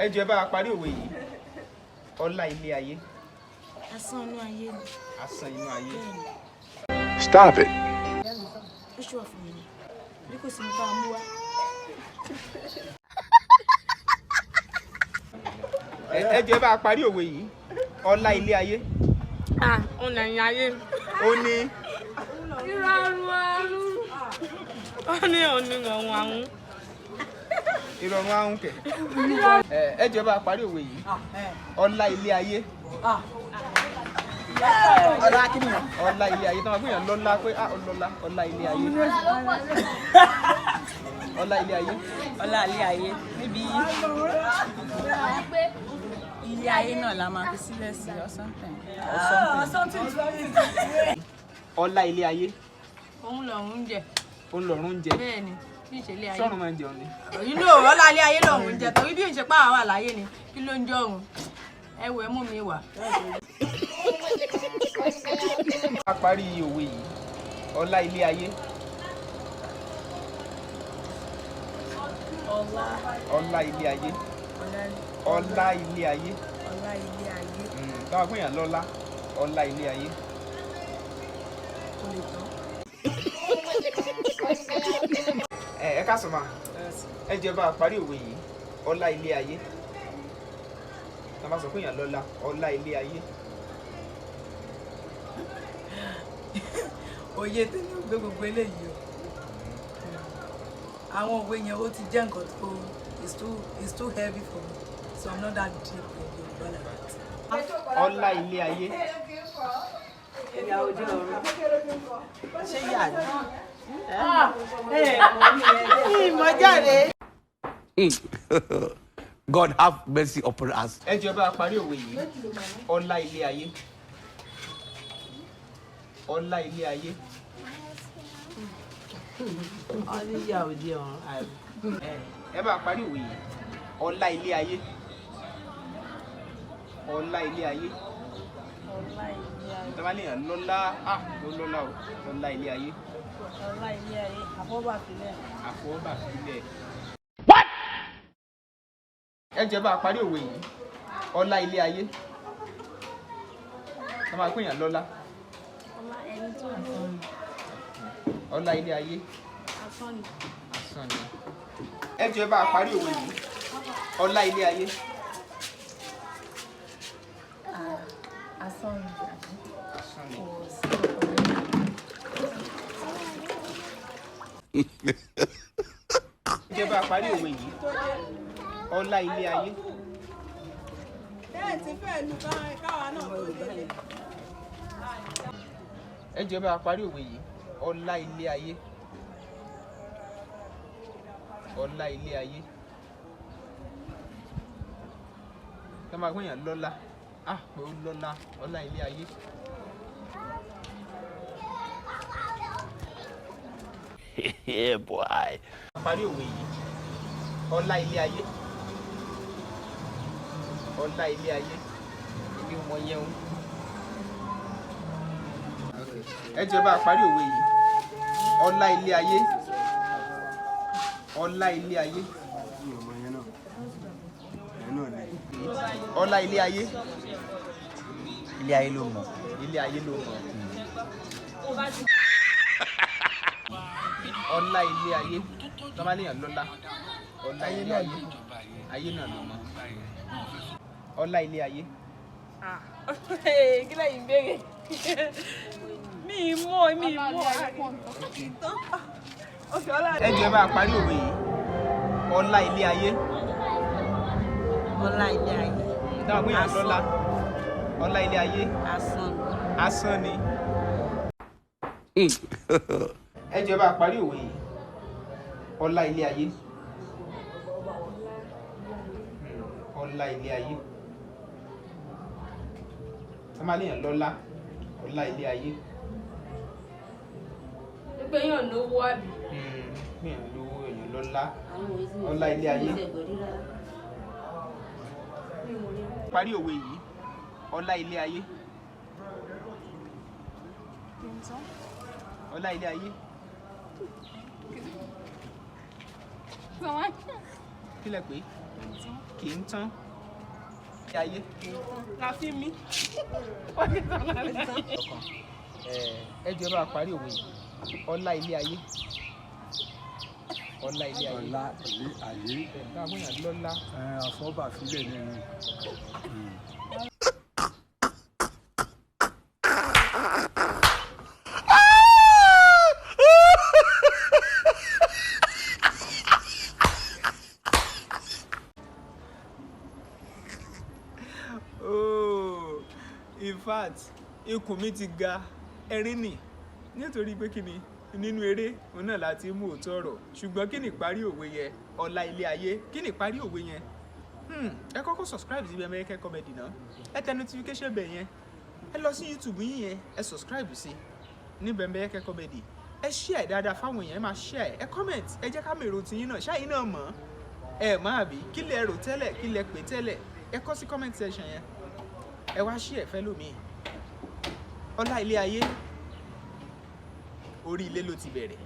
ẹ jẹ́ bá a parí òwe yìí. Ọlá ilé ayé. Asán inú ayé ni. Asán inú ayé. Stop it. Ó ṣùwà fún mi ni. Bí kò sí ní ká mú wá. Ẹ jẹ́ bá a parí òwe yìí. Ọlá ilé ayé. Ó nà ẹ̀yìn ayé. Ó ní. Ìrọ̀rùn àrùn. Ó ní ìrọ̀rùn àrùn. Ìrọ̀rùn ahun kẹ̀. Ẹ jẹ́ bá a parí òwe yìí. Ọlá ilé ayé. Ọlá kí ni o? Ọlá ilé ayé. Táwọn agbóyàn lọ́lá pé ọlọ́lá. Ọlá ilé ayé. Ọlá ilé ayé. Ọlá ilé ayé. Níbi ilé ayé náà la máa fi sílẹ̀ sí something. Ọlá ilé ayé. Òun lọ̀run jẹ. Òun lọ̀run jẹ. Bẹ́ẹ̀ni, bí ìṣẹ̀lẹ̀ ayé. Sọ́run máa ń jẹun ni. Inú ọlá ilé ayé lọ̀run jẹ torí bí ìṣepá wà láyé ni kí ló ń jọrùn. Ẹ wẹ̀ mú mi wà. A parí òwe yìí. Ọlá ilé ayé. Ọlá ilé ayé. Ọlá ilé ayé. Ọlá ilé ayé. Táwọn agbóyàn lọ́lá. Ọlá ilé ayé. Ó lè tán. Ẹ ká sọ ma. Ẹ jẹ́ bá a parí òwe yìí. Ọlá ilé ayé. Tá a bá sọ pé èèyàn lọ́lá. Ọlá ilé ayé. Oyè tẹ́lẹ̀ gbé gbogbo eléyìí o. Àwọn òwe yẹn ó ti jẹ́ nǹkan tó it's too heavy for me, so I'm not that deep in Yoruba like that. Ọlá ilé ayé. Ìyá ojú ọ̀run. Ṣé ìyá ni? Ìmọ̀jáde. God have mercy upon us. Ẹ jẹ́ bá a parí òwe yìí. Ọlá ilé ayé. Ọlá ilé ayé. Ìyá ojú ọ̀run. Ẹ bá a parí òwe yìí. Ọlá ilé ayé. Ọlá ilé ayé. Tọ́ba lè yàn lọ́lá. Ló lọ́lá o. Ọlá ilé ayé. Ọlá ilé ayé. Àfọwọ́bà sílẹ̀. Àfọwọ́bà sílẹ̀. Ẹ jẹ́ bá a parí òwe yìí. Ọlá ilé ayé. Tọ́ba pé yàn lọ́lá. Ọlá ẹni tó ń bọ̀. Ọlá ilé ayé. Asán ni. Asán ni. Ẹ jẹ́ bá a parí òwe yìí. Ọlá ilé ayé. Asán ni. Asán ni. Ẹ jẹ́ bá a parí òwe yìí. Ọlá ilé ayé. Ẹ jẹ́ bá a parí òwe yìí. Ọlá ilé ayé. Ọlá ilé ayé. Tọ́ máa gbóyàn lọ́lá. Pé ó lọ́lá. Ọlá ilé ayé. Yeah, boy. Parí òwe yìí. Ọlá ilé ayé. Ọlá ilé ayé. Ibi mọ yẹun. Ẹ jẹ́ bá a parí òwe yìí. Ọlá ilé ayé. Ọlá ilé ayé. Ọlá ilé ayé. Ilé ayé ló mọ̀. Ilé ayé ló mọ̀. Ọlá ilé ayé. Tọ́ba lè yàn lọ́lá. Ọlá ilé ayé. Ayé náà ló mọ̀. Ọlá ilé ayé. Kí lẹ́yìn béèrè? Mi mọ̀. Ẹ jẹ́ bá a parí òwe yìí. Ọlá ilé ayé. Ọlá ilé ayé. Táwọn gbìyànjú lọ́lá. Ọlá ilé ayé. Asán. Asán ni. Ẹ jẹ́ bá a parí òwe yìí. Ọlá ilé ayé. Ọlá ilé ayé. Ẹ máa léèyàn lọ́lá. Ọlá ilé ayé. Pé yàn lówó àbí. Èèyàn lówó, èèyàn lọ́lá. Ọlá ilé ayé. Parí òwe yìí. Ọlá ilé ayé. Ọlá ilé ayé. Kí lẹ pé? kì í tán ilé ayé. La fi mí. Ẹ jẹ́ bá parí òwe yìí ọlá ilé ayé. Ọlá ilé ayé. Ọlá ilé ayé. Bá a mú yàn lọ́lá. Àfọ́bà sílẹ̀ nínú. Oh, in fact ikùn mi ti ga ẹ̀rín nì nítorí pé kíni nínú eré òun náà láti mú òótọ́ ọ̀rọ̀ ṣùgbọ́n kí ni ìparí òwe yẹn ọlá ilé ayé kí ni ìparí òwe yẹn ẹ kọ́kọ́ subscribe sí Bembeyeke Comedy náà ẹ tẹ notification bell yẹn ẹ lọ sí YouTube yín yẹn ẹ subscribe sí ní Bembeyeke Comedy ẹ share dáadáa fáwọn èèyàn ẹ máa share ẹ comment ẹ jẹ́ ká mèrò tiyín náà ṣáà yín náà mọ̀ ẹ máa bí kí lẹ rò tẹ́lẹ̀ kí lẹ pè tẹ́lẹ̀ ẹ kọ sí comment section yẹn ẹ wá share fẹ́ lómi ọlá ilé ayé orí ilé ló ti bẹ̀rẹ̀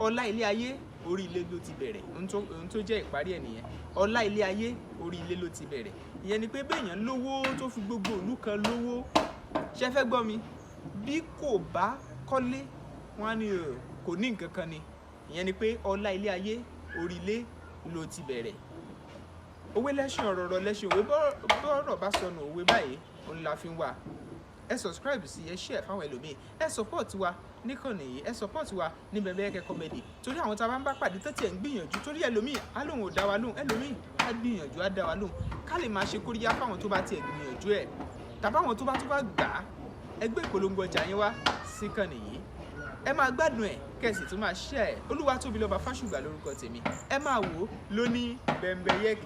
ọlá ilé ayé orí ilé ló ti bẹ̀rẹ̀ ohun tó jẹ́ ìparí ẹ̀ nìyẹn ọlá ilé ayé orí ilé ló ti bẹ̀rẹ̀ ìyẹn ni pé béèyàn lówó tó fi gbogbo ìlú kan lówó ṣe fẹ́ gbọ́ mi bí kò bá kọ́lé wọn á ní kò ní nǹkan kan ni ìyẹn ni pé ọlá ilé ayé orí ilé ló ti bẹ̀rẹ̀ òwe lẹ́sìn ọ̀rọ̀ lẹ́sìn òwe bọ́ọ̀rọ̀ bá sọnù òwe báyìí òun la fi ń wà ẹ subscribe sí ẹ share fáwọn ẹlòmíì ẹ support wa níkànnì yìí ẹ support wa ní Bembeyeke Comedy torí àwọn tá a bá ń bá pàdé tó tiẹ̀ ń gbìyànjú torí ẹlòmíì á lóun ò dá wa lóhùn ẹlòmíì á gbìyànjú á dá wa lóhùn ká lè máa ṣe kóríyá fáwọn tó bá tiẹ̀ gbìyànjú ẹ̀ tàbáwọn tó bá gbà á ẹgbẹ́ ìpolongo ọjà yín wá síkànnì yìí ẹ máa gbádùn ẹ̀ kẹ̀sì tó máa share ẹ̀ Olúwatóbilọ́ba Fásùgbà lórúkọ tèmi ẹ máa wò ó lóní Bembeyeke.